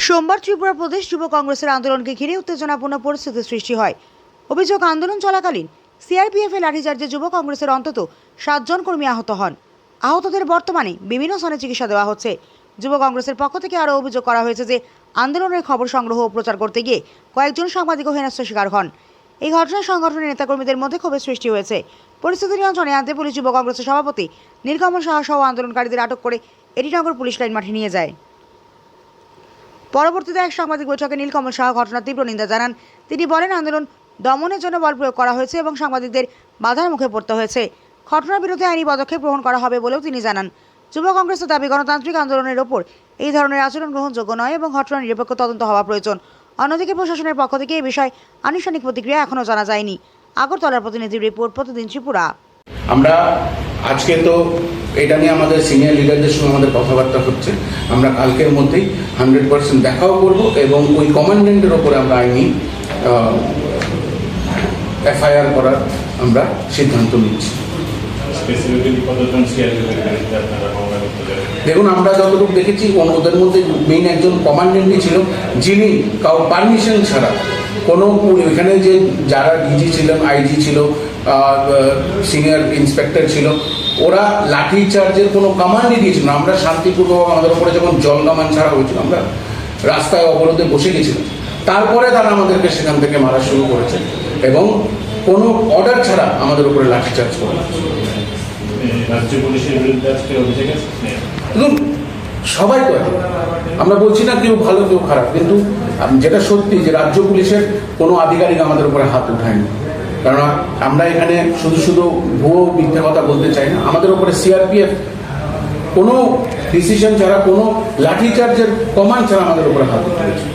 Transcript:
সোমবার ত্রিপুরা প্রদেশ যুব কংগ্রেসের আন্দোলনকে ঘিরে উত্তেজনাপূর্ণ পরিস্থিতির সৃষ্টি হয়। অভিযোগ, আন্দোলন চলাকালীন সিআরপিএফ এর লাঠিচার্জে যুব কংগ্রেসের অন্তত 7 জন কর্মী আহত হন। আহতদের বর্তমানে বিভিন্ন স্থানে চিকিৎসা দেওয়া হচ্ছে। যুব কংগ্রেসের পক্ষ থেকে আরও অভিযোগ করা হয়েছে যে আন্দোলনের খবর সংগ্রহ ও প্রচার করতে গিয়ে কয়েকজন সাংবাদিকও হেনস্থার শিকার হন। এই ঘটনায় সংগঠনের নেতাকর্মীদের মধ্যে ক্ষোভের সৃষ্টি হয়েছে। পরিস্থিতি নিয়ন্ত্রণে আনতে পুলিশ যুব কংগ্রেসের সভাপতি নীলকমল সাহা সহ আন্দোলনকারীদের আটক করে এডিনগর পুলিশ লাইন মাঠে নিয়ে যায়। পরবর্তীতে এক সাংবাদিক বৈঠকে নীলকমল সাহা ঘটনার তীব্র নিন্দা জানান। তিনি বলেন, আন্দোলন দমনের জন্য বল প্রয়োগ করা হয়েছে এবং সাংবাদিকদের বাধার মুখে পড়তে হয়েছে। ঘটনার বিরুদ্ধে আইনি পদক্ষেপ গ্রহণ করা হবে বলেও তিনি জানান। যুব কংগ্রেসের দাবি, গণতান্ত্রিক আন্দোলনের ওপর এই ধরনের আচরণ গ্রহণযোগ্য নয় এবং ঘটনার নিরপেক্ষ তদন্ত হওয়া প্রয়োজন। অন্যদিকে প্রশাসনের পক্ষ থেকে এই বিষয়ে আনুষ্ঠানিক প্রতিক্রিয়া এখনও জানা যায়নি। আগরতলার প্রতিনিধির রিপোর্ট, প্রতিদিন ত্রিপুরা। আমরা আজকে তো এটা নিয়ে আমাদের সিনিয়র লিডারদের সঙ্গে আমাদের কথাবার্তা হচ্ছে। আমরা কালকের মধ্যেই 100% দেখাও করব এবং ওই কমান্ডেন্টের ওপরে আমরা আইনি এফআইআর করার আমরা সিদ্ধান্ত নিচ্ছি। দেখুন, আমরা যতটুকু দেখেছি ওদের মধ্যে মেইন একজন কমান্ডেন্টই ছিল, যিনি কারো পারমিশন ছাড়া কোনো এখানে যে যারা ডিজি ছিলেন, আইজি ছিল, সিনিয়র ইন্সপেক্টর ছিল, ওরা লাঠি চার্জের কোনো কমান্ডই দিয়েছিল না। আমরা শান্তিপূর্বক আমাদের উপরে যখন জল কামান ছাড়া হয়েছিল, আমরা রাস্তায় অবরোধে বসে গেছিলাম। তারপরে তারা আমাদেরকে সেখান থেকে মারা শুরু করেছে এবং কোনো অর্ডার ছাড়া আমাদের উপরে লাঠি চার্জ করে। রাজ্য পুলিশের বিরুদ্ধে আজকে অভিযোগ আছে। দেখুন, সবাই তো আমরা বলছি না কেউ ভালো কেউ খারাপ, কিন্তু যেটা সত্যি যে রাজ্য পুলিশের কোনো আধিকারিক আমাদের উপরে হাত উঠায়নি। কারণ আমরা এখানে শুধু শুধু ভুয়ো মিথ্যে কথা বলতে চাই না। আমাদের উপরে সিআরপিএফ কোনো ডিসিশন ছাড়া, কোনো লাঠিচার্জের কমান্ড ছাড়া আমাদের উপরে হাত উঠেছে।